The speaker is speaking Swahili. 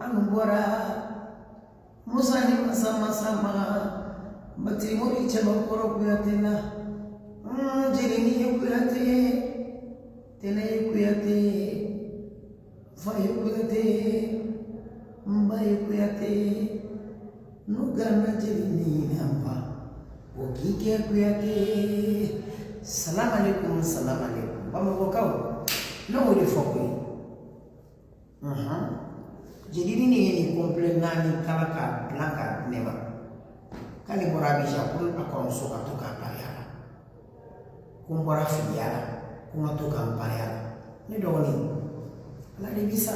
anubora musani sama batimuri chabakoro kuyatena jirini kuyate tena kuyate fayu kuyate mbayu kuyate nugana jirini namba okike kuyate. Salam alaikum bama bokau no wole fokui jadi ini komplain nani kalaka blanka nema kali morabisha kun akon suka tuka payala kumbora fiyala kuma tuka payala ni doni la de bisa